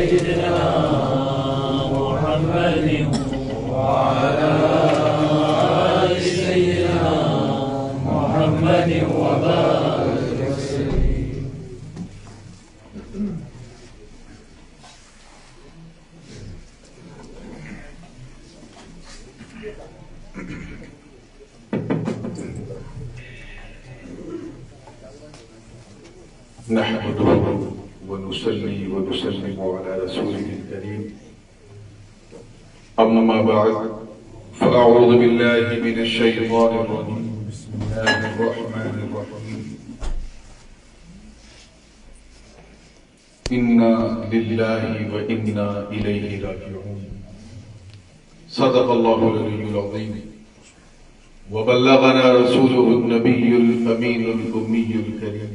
سيدنا محمد وعلى آل سيدنا محمد وبارك وسلم. نحمده ونصلي ونسلم على رسوله الكريم. أما بعد فأعوذ بالله من الشيطان الرجيم. بسم الله الرحمن الرحيم. إنا لله وإنا إليه راجعون. صدق الله العلي العظيم وبلغنا رسوله النبي الأمين الأمي الكريم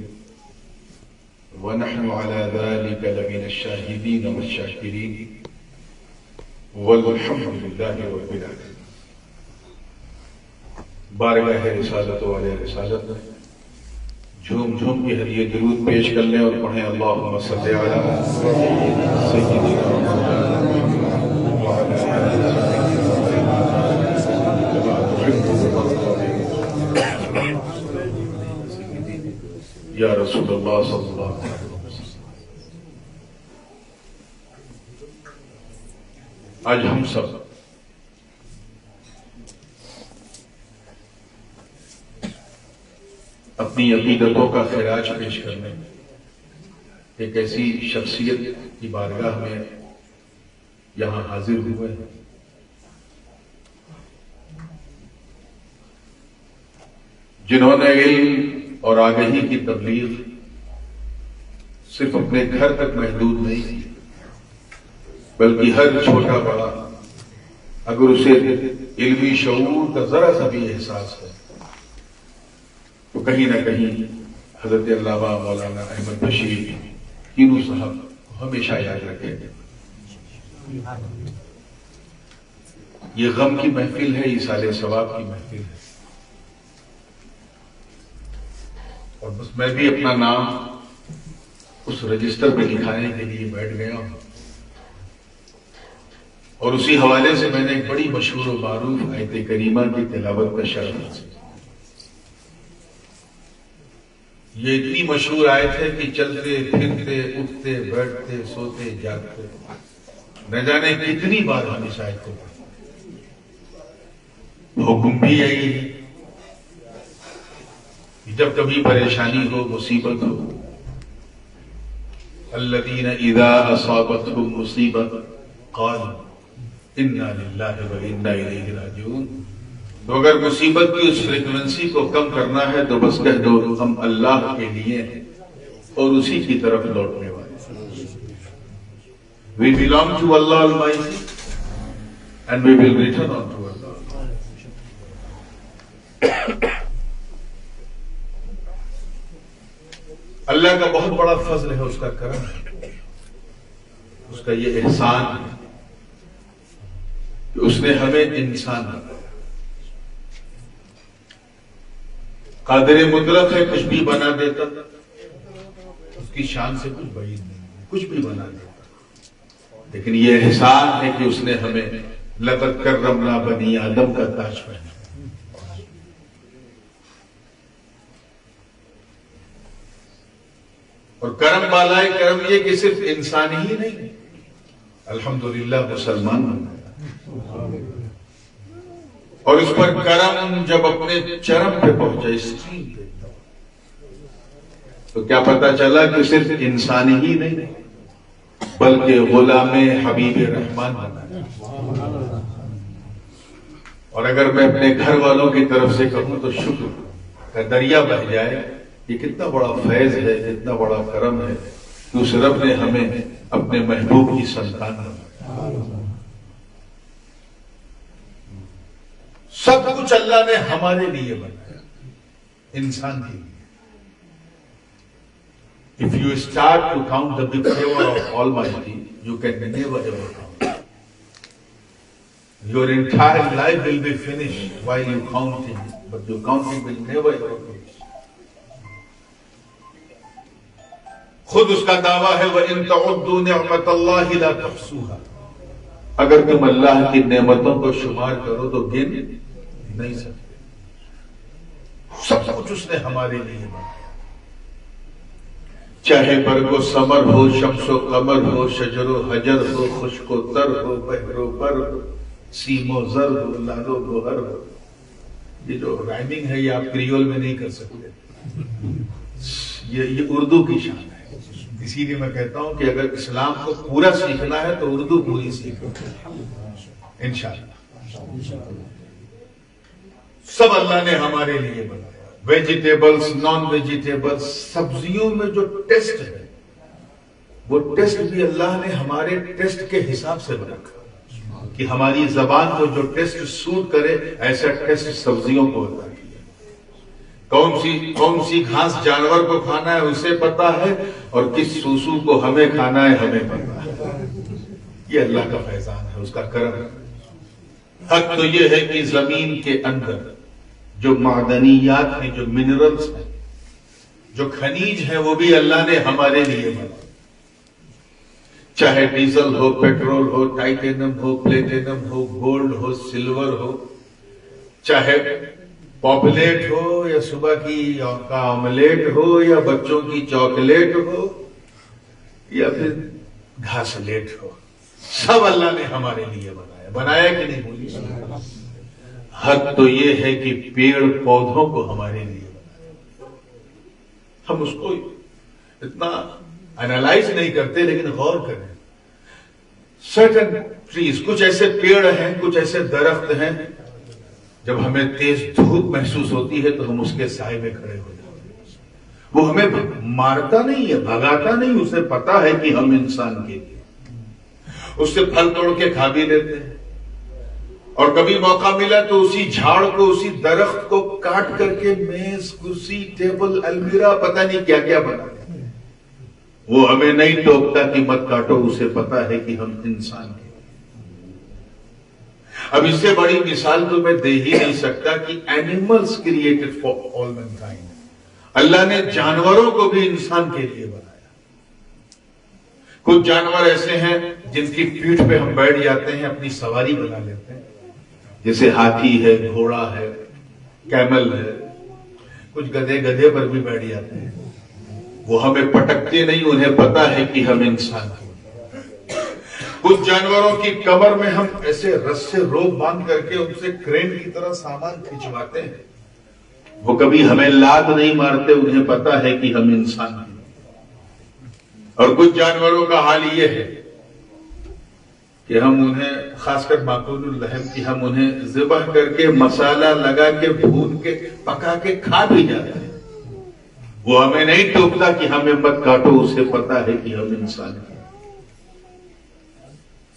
ونحن على ذلك لمن الشاهدين والشاكرين والحمد لله رب العالمين. بارگاہ رسالت والے رسالت جھوم جھوم کے ہدیے درود پیش کر لیں اور پڑھیں اللہم صلی علی سیدنا محمد وعلی آلہ یا رسول اللہ صلی اللہ علیہ وسلم. آج ہم سب اپنی عقیدتوں کا خراج پیش کرنے ایک ایسی شخصیت کی بارگاہ میں یہاں حاضر ہوئے ہیں جنہوں نے علم اور آگہی کی تبلیغ صرف اپنے گھر تک محدود نہیں کی، بلکہ ہر چھوٹا بڑا اگر اسے علمی شعور کا ذرا سا بھی احساس ہے تو کہیں نہ کہیں حضرت علامہ مولانا احمد بشیر کینو صاحب کو ہمیشہ یاد رکھیں. یہ غم کی محفل ہے، ایصال ثواب کی محفل ہے، اور بس میں بھی اپنا نام اس رجسٹر پہ لکھانے کے لیے بیٹھ گیا ہوں. اور اسی حوالے سے میں نے ایک بڑی مشہور و معروف آیت کریمہ کی تلاوت کا شرف حاصل. یہ اتنی مشہور آیت ہے کہ چلتے پھرتے اٹھتے بیٹھتے سوتے جاگتے نہ جانے کتنی بار ہم اس آیت کو پڑھتے. حکم بھی یہی ہے جب کبھی پریشانی ہو، مصیبت ہو، الذین اذا اصابتهم مصیبۃ قالوا انا للہ و انا الیہ راجعون. تو اگر مصیبت کی اس فریکوینسی کو کم کرنا ہے تو بس کہہ دو ہم اللہ کے لیے ہیں اور اسی کی طرف لوٹنے والے. We belong to Allah Almighty and we will return unto Allah. اللہ کا بہت بڑا فضل ہے، اس کا کرم ہے، اس کا یہ احسان ہے کہ اس نے ہمیں انسان بنایا. قادر مطلق ہے، کچھ بھی بنا دیتا، اس کی شان سے کچھ بعید نہیں ہے، کچھ بھی بنا دیتا. لیکن یہ احسان ہے کہ اس نے ہمیں لقد کرمنا بنی آدم کا تاج پہنا. اور کرم بالائے کرم یہ کہ صرف انسان ہی نہیں، الحمدللہ مسلمان بنا. اور اس پر کرم جب اپنے چرم پہ پہنچا، اسٹریم پہ، تو کیا پتا چلا کہ صرف انسان ہی نہیں بلکہ غلام حبیب رحمان بنا. اور اگر میں اپنے گھر والوں کی طرف سے کہوں تو شکر کا دریا بہ جائے. یہ کتنا بڑا فیض ہے، کتنا بڑا کرم ہے کہ اس رب نے ہمیں اپنے محبوب کی سنتان بنایا. سب کچھ اللہ نے ہمارے لیے بنایا، انسان کے لیے. If you start to count the big favor of Almighty, you can never ever count. Your entire life will be finished while you counting, but your counting will never ever finish. خود اس کا دعویٰ ہے وَإِن تَعُدُّوا نِعْمَةَ اللَّهِ لَا تُحْصُوهَا، اگر تم اللہ کی نعمتوں کو شمار کرو تو گن نہیں سکتے۔ سب کچھ اس نے ہمارے لیے بنایا، چاہے برگ و ثمر ہو، شمس و قمر ہو، شجر و حجر ہو، خشک و تر ہو، بحر و بر ہو، سیم و زر ہو، لعل و گوہر ہو۔ یہ جو رائمنگ ہے یہ آپ کریول میں نہیں کر سکتے، یہ اردو کی شان ہے۔ اسی لیے میں کہتا ہوں کہ اگر اسلام کو پورا سیکھنا ہے تو اردو پوری سیکھو انشاءاللہ۔ سب اللہ نے ہمارے لیے بنایا، ویجیٹیبلز، نان ویجیٹیبلز، سبزیوں میں جو ٹیسٹ ہے وہ ٹیسٹ بھی اللہ نے ہمارے ٹیسٹ کے حساب سے رکھا کہ ہماری زبان کو جو ٹیسٹ سوٹ کرے ایسا ٹیسٹ سبزیوں کو عطا کیا۔ کون سی گھاس جانور کو کھانا ہے اسے پتا ہے، اور کس سوسو کو ہمیں کھانا ہے ہمیں پتا ہے۔ یہ اللہ کا فیضان ہے، اس کا کرم ہے۔ حق تو یہ ہے کہ زمین کے اندر جو معدنیات ہیں، جو منرلز ہیں، جو خنیج ہیں، وہ بھی اللہ نے ہمارے لیے بنائے، چاہے ڈیزل ہو، پیٹرول ہو، ٹائٹینم ہو، پلیٹینم ہو، گولڈ ہو، سلور ہو، چاہے پاپلیٹ ہو یا صبح کی کا آملیٹ ہو یا بچوں کی چاکلیٹ ہو یا پھر گھاسلیٹ ہو، سب اللہ نے ہمارے لیے بنایا۔ بنایا کہ نہیں بولیے؟ حق تو یہ ہے کہ پیڑ پودوں کو ہمارے لیے بنایا، ہم اس کو اتنا انالائز نہیں کرتے، لیکن غور کریں۔ سرٹن ٹریز، کچھ ایسے پیڑ ہیں، کچھ ایسے درخت ہیں، جب ہمیں تیز دھوپ محسوس ہوتی ہے تو ہم اس کے سائے میں کھڑے ہو جاتے ہیں۔ وہ ہمیں مارتا نہیں ہے، بھگاتا نہیں، اسے پتا ہے کہ ہم انسان کے لیے اس سے پھل توڑ کے کھا بھی لیتے ہیں، اور کبھی موقع ملا تو اسی جھاڑ کو، اسی درخت کو کاٹ کر کے میز، کرسی، ٹیبل، المیرہ، پتہ نہیں کیا کیا بنا دیتے ہیں۔ وہ ہمیں نہیں ٹوکتا کہ مت کاٹو، اسے پتا ہے کہ ہم انسان ہیں۔ اب اس سے بڑی مثال تو میں دے ہی نہیں سکتا کہ animals created for all mankind, اللہ نے جانوروں کو بھی انسان کے لیے بنایا۔ کچھ جانور ایسے ہیں جن کی پیٹھ پہ ہم بیٹھ جاتے ہیں، اپنی سواری بنا لیتے ہیں، جیسے ہاتھی ہے، گھوڑا ہے، کیمل ہے۔ کچھ گدھے پر بھی بیٹھ جاتے ہیں، وہ ہمیں پٹکتے نہیں، انہیں پتا ہے کہ ہم انسان ہیں۔ کچھ جانوروں کی کمر میں ہم ایسے رس سے روپ باندھ کر کے ان سے کرین کی طرح سامان کھنچواتے ہیں، وہ کبھی ہمیں لات نہیں مارتے، انہیں پتا ہے کہ ہم انسان ہیں۔ اور کچھ جانوروں کا حال یہ ہے کہ ہم انہیں، خاص کر معقول اللحم کی، ہم انہیں ذبح کر کے مسالہ لگا کے بھون کے پکا کے کھا بھی جاتے ہیں، وہ ہمیں نہیں ٹوکتا کہ ہمیں مت کاٹو، اسے پتا ہے کہ ہم انسان ہیں۔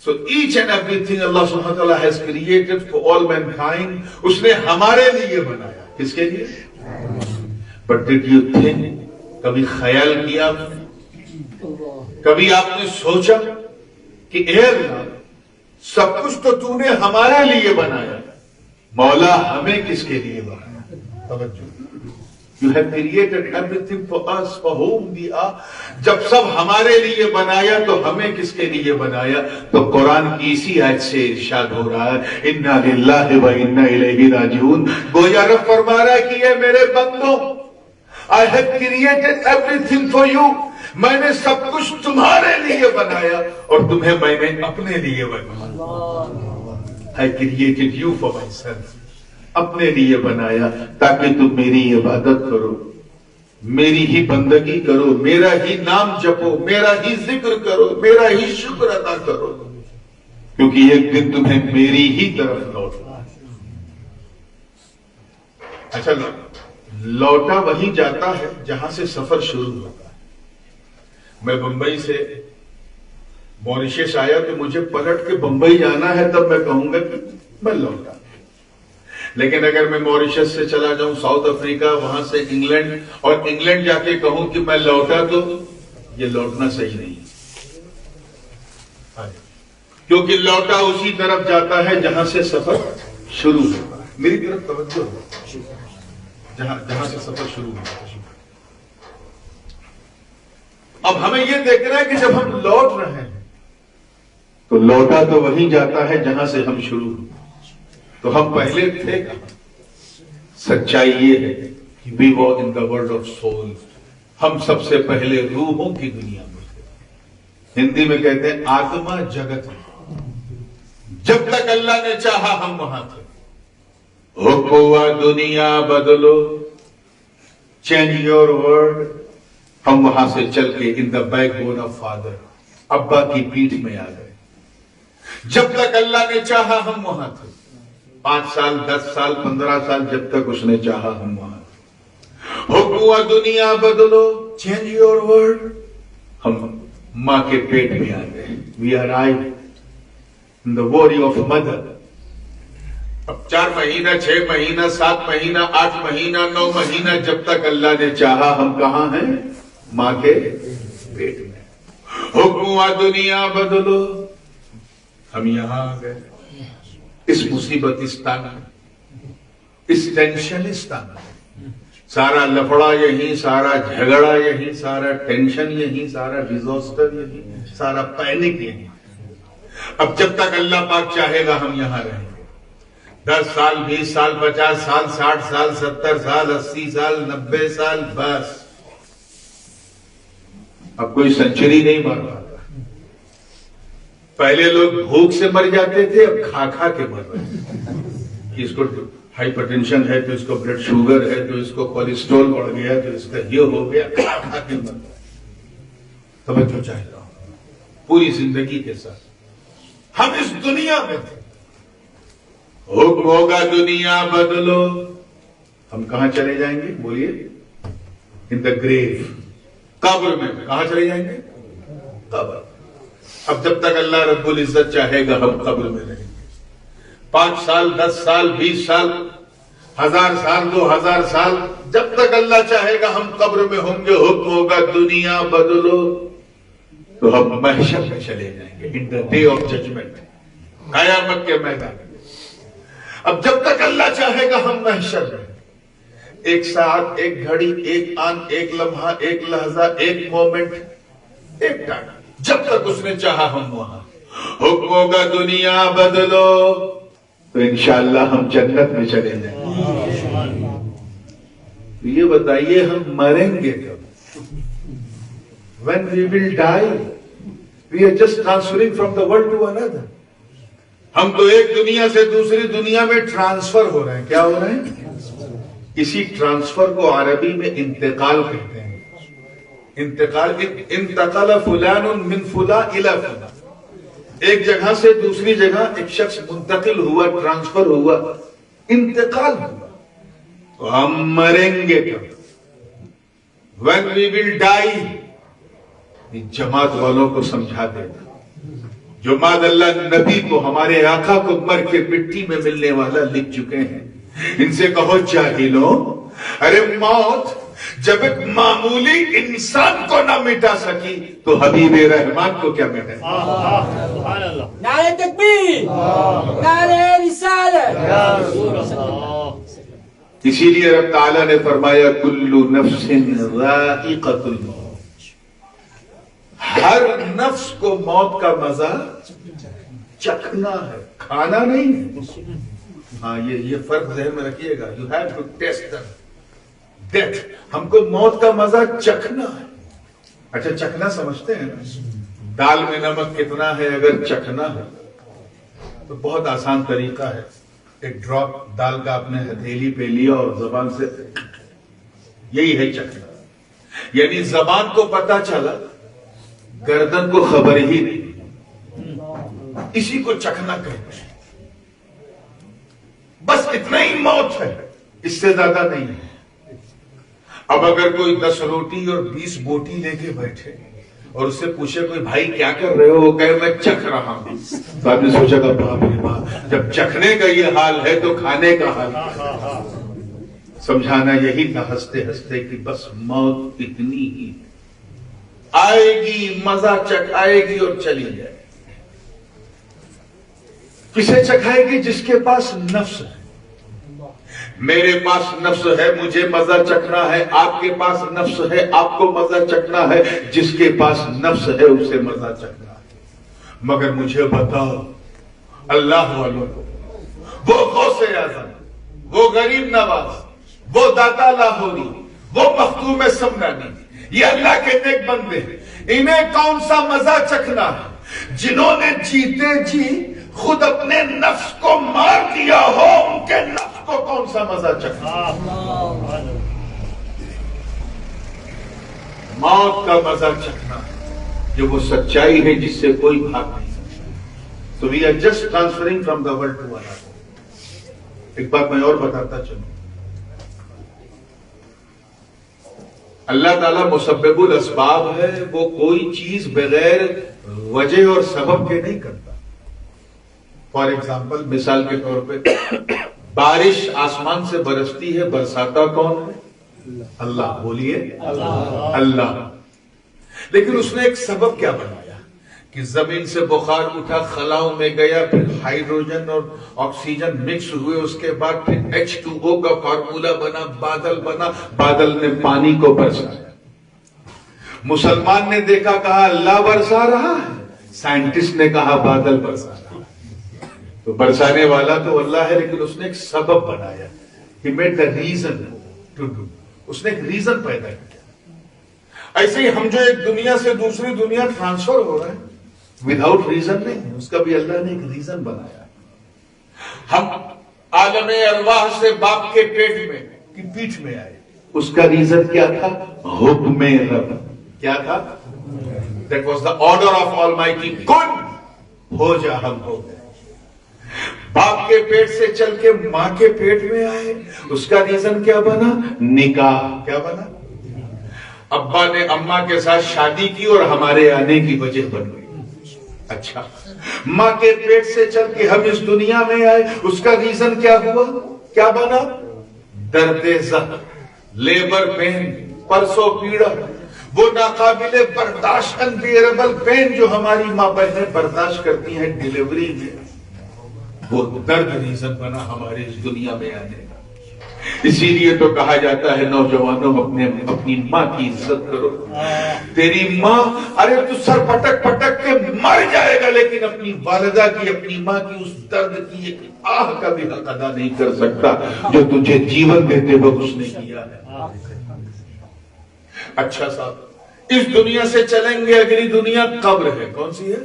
So each and everything Allah subhanahu wa ta'ala has created for all mankind، اس نے ہمارے لیے بنایا۔ کس کے لیے؟ But did you think، کبھی خیال کیا آپ نے، کبھی آپ نے سوچا کہ اے اللہ، سب کچھ تو نے ہمارے لیے بنایا، مولا ہمیں کس کے لیے بنایا؟ توجہ، You have created everything for us, for whom we are۔ جب سب ہمارے لیے بنایا تو ہمیں کس کے لیے بنایا؟ تو قرآن کی اسی آیت سے ارشاد ہو رہا ہے، اِنَّا لِلَّهِ وَإِنَّا إِلَيْهِ رَاجِعُونَ۔ گویا رب فرما رہا ہے کہ اے میرے بندوں، I have created everything for you، میں نے سب کچھ تمہارے لیے بنایا اور تمہیں میں نے اپنے لیے بنایا۔ I created you for myself، اپنے لیے بنایا تاکہ تم میری عبادت کرو، میری ہی بندگی کرو، میرا ہی نام جپو، میرا ہی ذکر کرو، میرا ہی شکر ادا کرو، کیونکہ ایک دن تمہیں میری ہی طرف لوٹنا ہے۔ اچھا، لوٹا وہی جاتا ہے جہاں سے سفر شروع ہوتا ہے۔ میں بمبئی سے موریشس آیا تو مجھے پلٹ کے بمبئی جانا ہے، تب میں کہوں گا کہ میں لوٹا۔ لیکن اگر میں موریشس سے چلا جاؤں ساؤتھ افریقہ، وہاں سے انگلینڈ، اور انگلینڈ جا کے کہوں کہ میں لوٹا، تو یہ لوٹنا صحیح نہیں ہے، کیونکہ لوٹا اسی طرف جاتا ہے جہاں سے سفر شروع ہوتا ہے۔ میری طرف توجہ ہو، جہاں سے سفر شروع ہوتا ہے۔ اب ہمیں یہ دیکھنا ہے کہ جب ہم لوٹ رہے ہیں تو لوٹا تو وہیں جاتا ہے جہاں سے ہم شروع ہوئے. تو ہم پہلے تھے کہاں؟ سچائی یہ ہے کہ we walk in the world of souls. ہم سب سے پہلے روحوں کی دنیا میں تھے. ہندی میں کہتے ہیں آتما جگت. جب تک اللہ نے چاہا ہم وہاں تھے. حکم ہوا دنیا بدلو, چینج یور ورلڈ. ہم وہاں سے چل کے in the backbone of father, ابا کی پیٹھ میں آ گئے. جب تک اللہ نے چاہا ہم وہاں تھے. 5 سال 10 سال 15 سال جب تک اس نے چاہا ہم وہاں تھے. حکم ہوا دنیا بدلو, چینج یور ورلڈ. ہم ماں کے پیٹ میں آ گئے. We are I in the ovary of mother. اب 4 مہینہ 6 مہینہ 7 مہینہ 8 مہینہ 9 مہینہ جب تک اللہ نے چاہا ہم کہاں ہیں؟ ماں کے پیٹ میں. حکم ہوا دنیا بدلو, ہم یہاں آ گئے. اس مصیبتستان میں, اس ٹینشنستان میں. سارا لفڑا یہی, سارا جھگڑا یہی, سارا ٹینشن یہی, سارا ڈیزاسٹر یہی, سارا پینک یہی. اب جب تک اللہ پاک چاہے گا ہم یہاں رہیں گے. 10 سال 20 سال 50 سال 60 سال 70 سال 80 سال 90 سال, بس. اب کوئی سنچری نہیں مار پاتا. پہلے لوگ بھوک سے مر جاتے تھے, اب کھا کھا کے مر رہے ہیں. اس کو ہائپر ٹینشن ہے تو اس کو بلڈ شوگر ہے تو اس کو کولیسٹرول بڑھ گیا تو اس کا یہ ہو گیا, کھا کھا کے مر رہے ہیں. توجہ چاہتا ہوں پوری زندگی کے ساتھ ہم اس دنیا میں تھے. حکم ہوگا دنیا بدلو, ہم کہاں چلے جائیں گے؟ بولیے. ان دا گریو, قبر میں. کہاں چلے جائیں گے؟ قبر. اب جب تک اللہ رب العزت چاہے گا ہم قبر میں رہیں گے. 5 سال 10 سال 20 سال 1000 سال 2000 سال جب تک اللہ چاہے گا ہم قبر میں ہوں گے. حکم ہوگا دنیا بدلو تو ہم محشر میں چلے جائیں گے. ان دا ڈے آف ججمنٹ, قیامت کے میدان میں. اب جب تک اللہ چاہے گا ہم محشر میں. 1 ساتھ 1 گھڑی 1 آن 1 لمحہ 1 لحظہ 1 مومنٹ 1 ٹانا, جب تک اس نے چاہا ہم وہاں. حکم ہوگا دنیا بدلو تو انشاءاللہ ہم جنت میں چلے جائیں گے. تو یہ بتائیے ہم مریں گے کب؟ When we will die, we are just transferring from the world to another. ہم تو ایک دنیا سے دوسری دنیا میں ٹرانسفر ہو رہے ہیں. کیا ہو رہے ہیں؟ اسی ٹرانسفر کو عربی میں انتقال کہتے ہیں. انتقال, انتقال فلان من فلاں الی فلاں. ایک جگہ سے دوسری جگہ ایک شخص منتقل ہوا, ٹرانسفر ہوا, انتقال ہوا. تو ہم مریں گے کب؟ When we will die. جماعت والوں کو سمجھا دینا. جو ماد اللہ نبی کو, ہمارے آقا کو مر کے مٹی میں ملنے والا لکھ چکے ہیں. ان سے کہو جاہلوں, ارے موت جب ایک معمولی انسان کو نہ مٹا سکی تو حبیب رحمان کو کیا مٹائے؟ نعرہ تکبیر, نعرہ رسالت. اسی لیے رب تعالیٰ نے فرمایا کل نفس ذائقۃ الموت. ہر نفس کو موت کا مزہ چکھنا ہے, کھانا نہیں ہے. ہاں یہ فرق ذہن میں رکھیے گا. You have to taste death. ہم کو موت کا مزہ چکھنا ہے. اچھا چکھنا سمجھتے ہیں نا؟ دال میں نمک کتنا ہے اگر چکھنا ہے تو بہت آسان طریقہ ہے. ایک ڈراپ دال کا اپنے ہتھیلی پہ لیا اور زبان سے, یہی ہے چکھنا. یعنی زبان کو پتا چلا, گردن کو خبر ہی نہیں. اسی کو چکھنا کہتے ہیں. بس اتنا ہی موت ہے, اس سے زیادہ نہیں ہے. اب اگر کوئی 10 روٹی اور 20 بوٹی لے کے بیٹھے اور اس سے پوچھے کوئی بھائی کیا کر رہے ہو, وہ کہے میں چکھ رہا ہوں, تو آپ نے سوچا کہ باپ رے باپ, جب چکھنے کا یہ حال ہے تو کھانے کا حال ہے. سمجھانا یہی تھا ہنستے ہنستے کہ بس موت اتنی ہی آئے گی, مزہ چکھائے گی اور چلی جائے. کسے چکھائے گی؟ جس کے پاس نفس ہے. میرے پاس نفس ہے، مجھے مزہ چکھنا ہے، آپ کے پاس نفس ہے، آپ کو مزہ چکھنا ہے، جس کے پاس نفس ہے اسے مزہ چکھنا ہے۔ مگر مجھے بتاؤ اللہ والوں کو، وہ غوث اعظم، وہ غریب نواز، وہ داتا لاہوری، وہ مختوم سمنانی، یہ اللہ کے نیک بندے ہیں، انہیں کون سا مزہ چکھنا ہے؟ جنہوں نے جیتے جی خود اپنے نفس کو مار دیا ہو، ان کے نفس کو کون سا مزہ چکھنا؟ موت کا مزہ چکھنا جو وہ سچائی ہے جس سے کوئی بھاگ نہیں سکتا۔ تو we are just transferring from the world to another. ایک بات میں اور بتاتا چلوں، اللہ تعالیٰ مسبب الاسباب ہے، وہ کوئی چیز بغیر وجہ اور سبب کے نہیں کرتا۔ فار ایگزامپل، مثال کے طور پہ بارش آسمان سے برستی ہے، برساتا کون ہے؟ اللہ۔ بولیے اللہ۔ لیکن اس نے ایک سبب کیا بنایا کہ زمین سے بخار اٹھا، خلاؤں میں گیا، پھر ہائیڈروجن اور آکسیجن مکس ہوئے، اس کے بعد پھر H2O کا فارمولا بنا، بادل بنا، بادل نے پانی کو برسایا۔ مسلمان نے دیکھا، کہا اللہ برسا رہا ہے، سائنٹسٹ نے کہا بادل برسا رہا ہے۔ تو برسانے والا تو اللہ ہے، لیکن اس نے ایک سبب بنایا۔ He made the reason to do۔ اس نے ایک ریزن پیدا کیا۔ ایسے ہی ہم جو ایک دنیا سے دوسری دنیا ٹرانسفر ہو رہے ہیں، وداؤٹ ریزن نہیں، اس کا بھی اللہ نے ایک ریزن بنایا۔ ہم عالم ارواح سے باپ کے پیٹھ میں آئے، اس کا ریزن کیا تھا؟ حکم رب۔ کیا تھا؟ That was the order of Almighty۔ کن ہو جا، ہم ہو گئے۔ باپ کے پیٹ سے چل کے ماں کے پیٹ میں آئے، اس کا ریزن کیا بنا؟ نکاح۔ کیا بنا؟ ابا نے اماں کے ساتھ شادی کی اور ہمارے آنے کی وجہ بن گئی۔ اچھا، ماں کے پیٹ سے چل کے ہم اس دنیا میں آئے، اس کا ریزن کیا ہوا؟ کیا بنا؟ درد زخم، لیبر پین، پرسو پیڑا، وہ ناقابل برداشت انبیئربل پین جو ہماری ماں بہنیں برداشت کرتی ہیں ڈیلیوری میں، وہ درد ریزن بنا ہمارے اس دنیا میں آنے کا۔ اسی لیے تو کہا جاتا ہے نوجوانوں اپنی ماں کی عزت کرو۔ تیری ماں، ارے تو سر پٹک پٹک کے مر جائے گا، لیکن اپنی والدہ کی، اپنی ماں کی اس درد کی ایک آہ کا بھی حق ادا نہیں کر سکتا جو تجھے جیون دیتے وقت اس نے کیا ہے۔ اچھا صاحب، اس دنیا سے چلیں گے، اگلی دنیا قبر ہے۔ کون سی ہے؟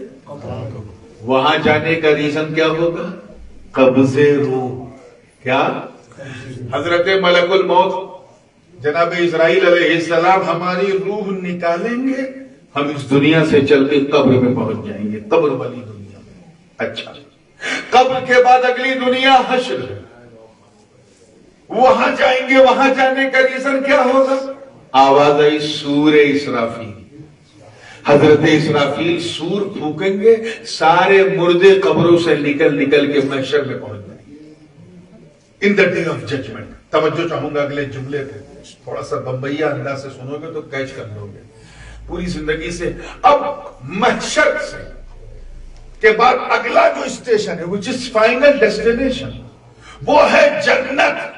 وہاں جانے کا ریزن کیا ہوگا؟ قبض روح۔ کیا؟ حضرت ملک الموت جناب اسرائیل علیہ السلام ہماری روح نکالیں گے، ہم اس دنیا سے چل کے قبر میں پہنچ جائیں گے، قبر والی دنیا میں۔ اچھا، قبر کے بعد اگلی دنیا حشر ہے، وہاں جائیں گے، وہاں جانے کا ریزن کیا ہوگا؟ آواز آئی سور اسرافیل۔ حضرت اسرافیل سور پھونکیں گے، سارے مردے قبروں سے نکل کے محشر میں پہنچ جائیں گے۔ ان دا ڈے آف ججمنٹ۔ توجہ چاہوں گا اگلے جملے پہ، تھوڑا سا بمبئیا انداز سے سنو گے تو کیچ کر لو گے پوری زندگی سے۔ اب محشر سے کے بعد اگلا جو اسٹیشن ہے، which is final destination، وہ ہے جنت۔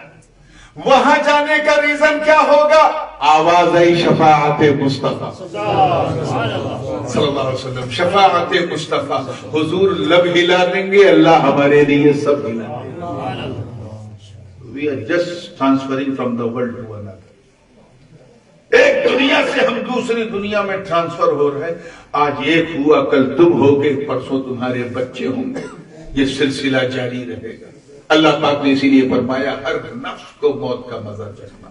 وہاں جانے کا ریزن کیا ہوگا؟ آواز آئی شفاعت مصطفیٰ صلی اللہ علیہ وسلم۔ شفاعت مصطفیٰ، حضور لب ہلا دیں گے، اللہ ہمارے لیے سب ہلا دیں گے۔ We are just transferring from the world to another۔ ایک دنیا سے ہم دوسری دنیا میں ٹرانسفر ہو رہے ہیں۔ آج ایک ہوا، کل تم ہوگے، پرسوں تمہارے بچے ہوں گے، یہ سلسلہ جاری رہے گا۔ اللہ پاک نے اسی لیے فرمایا ہر نفس کو موت کا مزہ چکھنا۔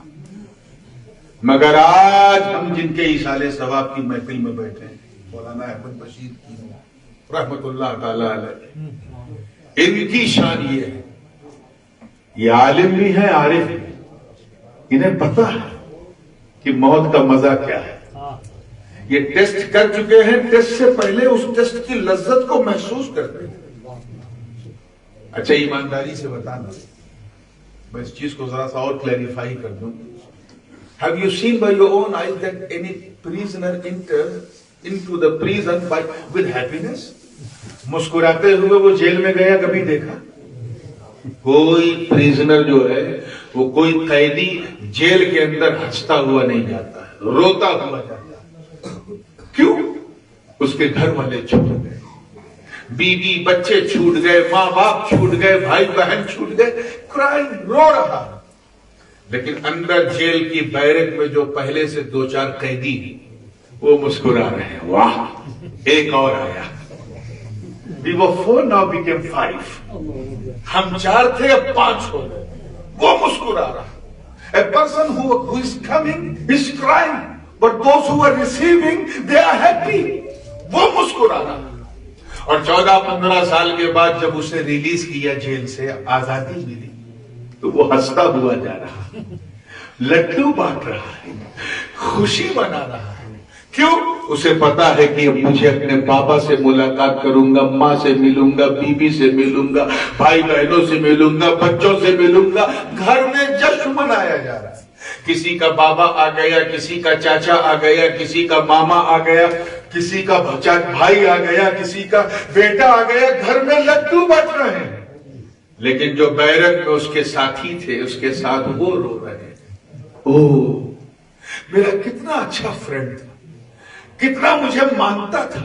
مگر آج ہم جن کے ایصال ثواب کی محفل میں بیٹھے ہیں، مولانا احمد بشیر کی رحمت اللہ تعالی علیہ، ان کی شان یہ ہے، یہ عالم بھی ہے، عارف بھی، انہیں پتا ہے کہ موت کا مزہ کیا ہے۔ یہ ٹیسٹ کر چکے ہیں، ٹیسٹ سے پہلے اس ٹیسٹ کی لذت کو محسوس کرتے ہیں۔ اچھا، ایمانداری سے بتانا، میں اس چیز کو ذرا سا اور کلیریفائی کر دوں۔ Have you seen by your own eyes that any prisoner enters into the prison with happiness؟ مسکراتے ہوئے وہ جیل میں گیا، کبھی دیکھا؟ کوئی پریزنر جو ہے وہ کوئی قیدی جیل کے اندر ہنستا ہوا نہیں جاتا ہے، روتا ہوا جاتا ہے۔ کیوں؟ اس کے گھر والے چھوٹ گئے، بیوی بچے چھوٹ گئے، ماں باپ چھوٹ گئے، بھائی بہن چھوٹ گئے، کرائم، رو رہا ہے۔ لیکن اندر جیل کی بیرک میں جو پہلے سے 2-4 قیدی وہ مسکرا رہے ہیں، واہ ایک اور آیا۔ We were 4, now became 5. ہم 4 تھے اب 5 ہو گئے، وہ مسکرا رہا۔ A person who is coming is crying, but those who are receiving, they are happy. وہ مسکرا رہا۔ اور 14-15 سال کے بعد جب اسے ریلیز کیا جیل سے، آزادی ملی، تو وہ ہنستا ہوا جا رہا، لڈو بانٹ رہا ہے، خوشی منا رہا ہے۔ کیوں؟ اسے پتا ہے کہ اب مجھے اپنے بابا سے ملاقات کروں گا، ماں سے ملوں گا، بیوی سے ملوں گا، بھائی بہنوں سے ملوں گا، بچوں سے ملوں گا۔ گھر میں جشن منایا جا رہا ہے، کسی کا بابا آ گیا، کسی کا چاچا آ گیا، کسی کا ماما آ گیا، کسی کا بھائی آ گیا، کسی کا بیٹا آ گیا، گھر میں لڈو بٹ رہے ہیں۔ لیکن جو بیرک میں اس کے ساتھی تھے، اس کے ساتھ وہ رو رہے ہیں، اوہ میرا کتنا اچھا فرینڈ تھا، کتنا مجھے مانتا تھا،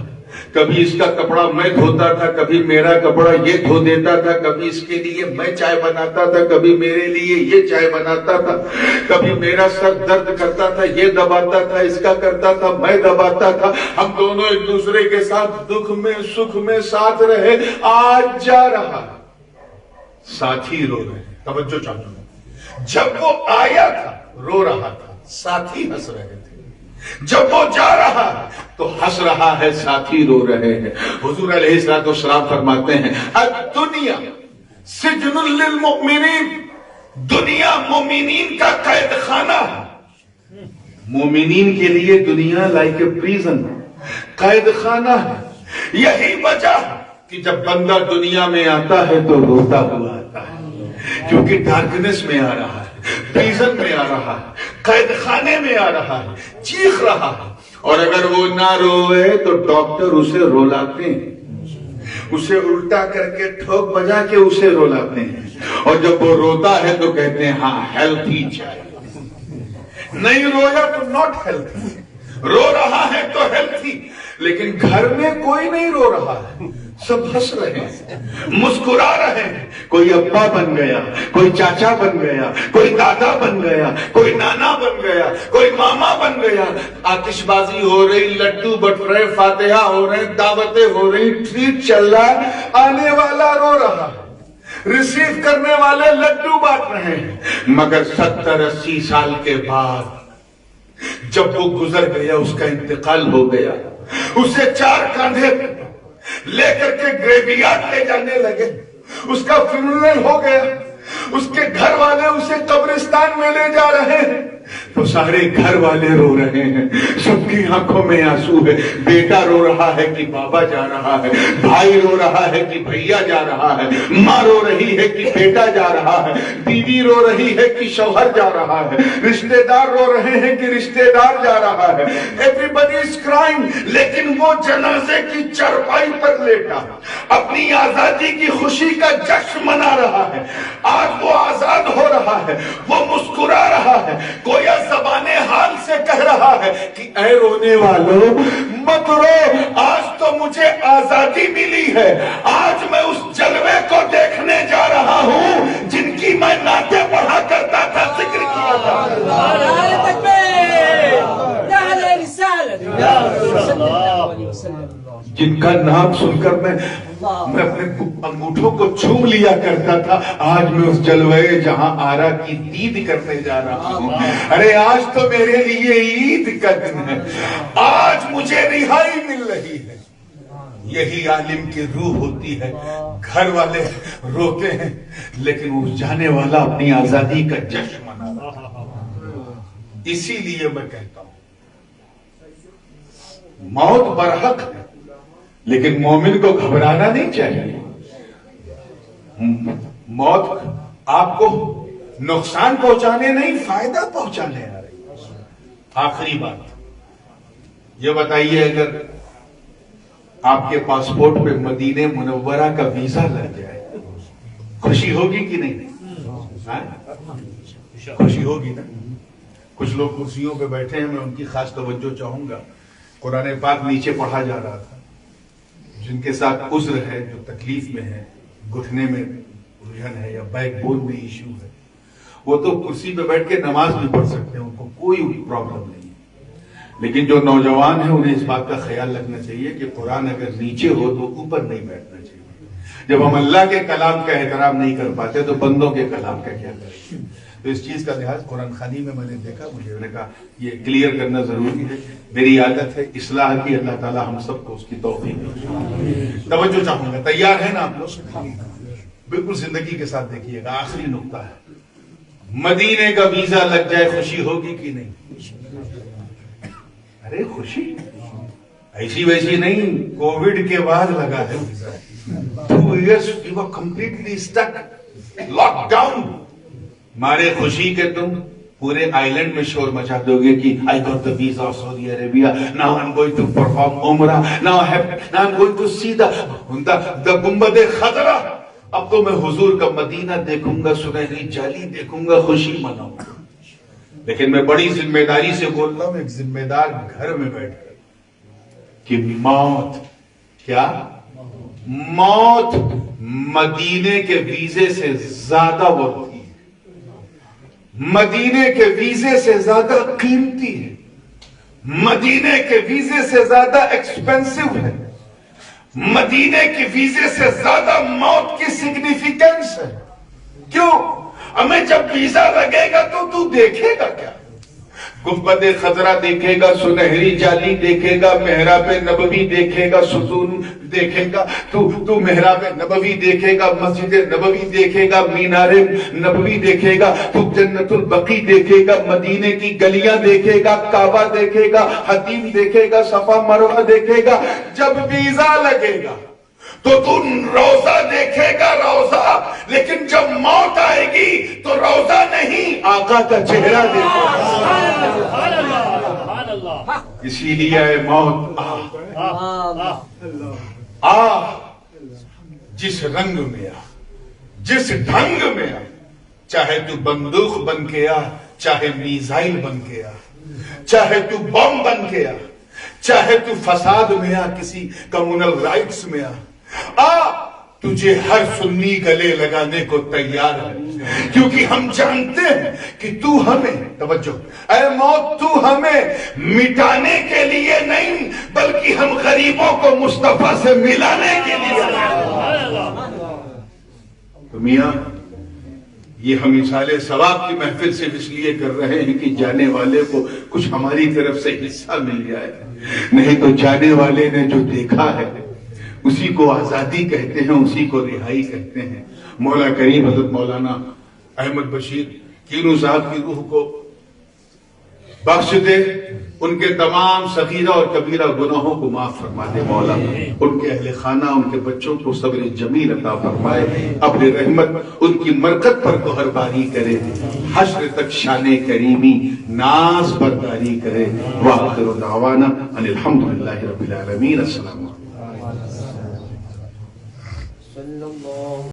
کبھی اس کا کپڑا میں دھوتا تھا، کبھی میرا کپڑا یہ دھو دیتا تھا، کبھی اس کے لیے میں چائے بناتا تھا، کبھی میرے لیے یہ چائے بناتا تھا، کبھی میرا سر درد کرتا تھا یہ دباتا تھا، اس کا کرتا تھا میں دباتا تھا، ہم دونوں ایک دوسرے کے ساتھ دکھ میں سکھ میں ساتھ رہے، آج جا رہا، ساتھی رو رہے ہیں۔ توجہ چاہتا، جب وہ آیا تھا رو رہا تھا، ساتھی ہنس رہے تھے، جب وہ جا رہا تو ہنس رہا ہے، ساتھی رو رہے ہیں۔ حضور علیہ الصلوۃ والسلام فرماتے ہیں، الدنیا سجن للمؤمنین، دنیا مومنین کا قید خانہ ہے۔ مومنین کے لیے دنیا لائک اے پریزن، قید خانہ ہے۔ یہی وجہ کہ جب بندہ دنیا میں آتا ہے تو روتا ہوا آتا ہے، کیونکہ ڈارکنس میں آ رہا ہے، پریزن میں آ رہا ہے، قید خانے میں آ رہا ہے، چیخ رہا ہے۔ اور اگر وہ نہ روئے تو ڈاکٹر اسے رولاتے ہیں، اسے الٹا کر کے ٹھوک بجا کے اسے رولاتے ہیں، اور جب وہ روتا ہے تو کہتے ہیں ہاں ہیلتھی چاہیے، نہیں رویا تو ناٹ ہیلتھی، رو رہا ہے تو ہیلتھی۔ لیکن گھر میں کوئی نہیں رو رہا ہے، سب ہنس رہے ہیں، مسکرا رہے ہیں، کوئی ابا بن گیا، کوئی چاچا بن گیا، کوئی دادا بن گیا، کوئی نانا بن گیا، کوئی ماما بن گیا، آتش بازی ہو رہی، لڈو بٹ رہے، فاتحہ ہو رہے، دعوتیں ہو رہی، ٹریٹ چل رہا ہے، آنے والا رو رہا ہے، ریسیو کرنے والے لڈو بانٹ رہے ہیں۔ مگر 70-80 سال کے بعد جب وہ گزر گیا، اس کا انتقال ہو گیا، اسے 4 کاندھے لے کر کے گریوی یارڈ لے جانے لگے، اس کا فنرل ہو گیا، اس کے گھر والے اسے قبرستان میں لے جا رہے ہیں، تو سارے گھر والے رو رہے ہیں، سب کی آنکھوں میں آنسو ہے، بیٹا رو رہا ہے کہ بابا جا رہا ہے، بھائی رو رہا ہے کہ بھیا جا رہا ہے، ماں رو رہی ہے کہ بیٹا جا رہا ہے، بیوی رو رہی ہے کہ شوہر جا رہا ہے، رشتہ دار رو رہے ہیں کہ رشتہ دار جا رہا ہے، ایوری از کرائنگ۔ لیکن وہ جنازے کی چرپائی پر لیٹا اپنی آزادی کی خوشی کا جشن منا رہا ہے، آج وہ آزاد ہو رہا ہے، وہ مسکرا رہا ہے، گویا زبان حال سے کہہ رہا ہے کہ اے رونے والوں مت رو، آج تو مجھے آزادی ملی ہے، آج میں اس جلوے کو دیکھنے جا رہا ہوں جن کی میں نعتیں پڑھا کرتا تھا، ذکر کیا تھا۔ جن کا نام سن کر میں اپنے انگوٹھوں کو چھوم لیا کرتا تھا، آج میں اس جلوے جہاں آرا کی دید کرنے جا رہا ہوں۔ ارے آج تو میرے لیے عید کا دن ہے، آج مجھے رہائی مل رہی ہے۔ یہی عالم کی روح ہوتی ہے، گھر والے روتے ہیں لیکن وہ جانے والا اپنی آزادی کا جشن منا رہا ہے۔ اسی لیے میں کہتا ہوں موت برحق ہے، لیکن مومن کو گھبرانا نہیں چاہیے۔ موت آپ کو نقصان پہنچانے نہیں، فائدہ پہنچانے آ رہی۔ آخری بات یہ بتائیے، اگر آپ کے پاسپورٹ پہ مدینہ منورہ کا ویزا لگ جائے، خوشی ہوگی کہ نہیں؟ خوشی ہوگی نا. کچھ لوگ کرسیوں پہ بیٹھے ہیں, میں ان کی خاص توجہ چاہوں گا. قرآن پاک نیچے پڑھا جا رہا تھا. جن کے ساتھ عذر ہے, جو تکلیف میں ہے, گھٹنے میں الجھن ہے یا بیک بون میں ایشو ہے, وہ تو کرسی پہ بیٹھ کے نماز بھی پڑھ سکتے ہیں, ان کو کوئی پرابلم نہیں. لیکن جو نوجوان ہیں انہیں اس بات کا خیال رکھنا چاہیے کہ قرآن اگر نیچے ہو تو اوپر نہیں بیٹھنا چاہیے. جب ہم اللہ کے کلام کا احترام نہیں کر پاتے تو بندوں کے کلام کا کیا کریں. تو اس چیز کا لحاظ قرآن خوانی میں نے دیکھا, میں نے کہا یہ کلیئر کرنا ضروری ہے. میری عادت ہے اصلاح کی, اللہ تعالی ہم سب کو اس کی توفیق دے. توجہ چاہوں گا, تیار ہیں نا آپ لوگ؟ بالکل زندگی کے ساتھ دیکھیے گا. آخری نقطہ ہے, مدینے کا ویزا لگ جائے خوشی ہوگی کہ نہیں؟ ارے خوشی ایسی ویسی نہیں, کووڈ کے بعد لگا ہے visa. 2 years we were completely stuck, locked down. مارے خوشی کے تم پورے آئیلینڈ میں شور مچا دو گے کہ I got the visa of Saudi Arabia, now I'm going to perform Umrah, now I'm going to see the گنبد خضرا. اب تو میں حضور کا مدینہ دیکھوں گا, سنہری جالی دیکھوں گا, خوشی مناؤں گا. لیکن میں بڑی ذمہ داری سے بول رہا ہوں, ایک ذمہ دار گھر میں بیٹھ کر, کہ موت, کیا موت مدینے کے ویزے سے زیادہ ورتی ہے, مدینے کے ویزے سے زیادہ قیمتی ہے, مدینے کے ویزے سے زیادہ ایکسپینسو ہے, مدینے کے ویزے سے زیادہ موت کی سگنیفیکنس ہے. کیوں؟ ہمیں جب ویزا لگے گا تو دیکھے گا کیا؟ گنبد خضرا دیکھے گا, سنہری جالی دیکھے گا, محراب نبوی دیکھے گا, ستون دیکھے گا, تو محراب نبوی دیکھے گا, مسجد نبوی دیکھے گا, مینار نبوی دیکھے گا, تو جنت البقیع دیکھے گا, مدینے کی گلیاں دیکھے گا, کعبہ دیکھے گا, حتیم دیکھے گا, صفا مروہ دیکھے گا. جب ویزا لگے گا تو روزہ دیکھے گا, روزہ. لیکن جب موت آئے گی تو روزہ نہیں, آقا کا چہرہ دیکھے گا. اسی لیے اے موت جس رنگ میں آ, جس ڈھنگ میں آ, چاہے تو بندوق بن کے آ, چاہے میزائل بن کے آ, چاہے تو بم بن کے آ, چاہے تو فساد میں آ, کسی کمیونل رائٹس میں تجھے ہر سنی گلے لگانے کو تیار ہے. کیونکہ ہم جانتے ہیں کہ تو ہمیں, توجہ اے موت, تو ہمیں مٹانے کے لیے نہیں بلکہ ہم غریبوں کو مصطفیٰ سے ملانے کے لیے. تو میاں یہ ہم مثال ثواب کی محفل سے اس لیے کر رہے ہیں کہ جانے والے کو کچھ ہماری طرف سے حصہ مل جائے, نہیں تو جانے والے نے جو دیکھا ہے اسی کو آزادی کہتے ہیں, اسی کو رہائی کہتے ہیں. مولا کریم حضرت مولانا احمد بشیر کینو صاحب کی روح کو بخش دے, ان کے تمام صغیرہ اور کبیرہ گناہوں کو معاف فرما دے مولا, ان کے اہل خانہ, ان کے بچوں کو صبر جمیل عطا فرمائے, اپنی رحمت ان کی مرکت پر گہر باری کرے, حشر تک شان کریمی ناز برداری کرے. وآخر دعوانا ان الحمدللہ رب العالمین. السلام علیکم.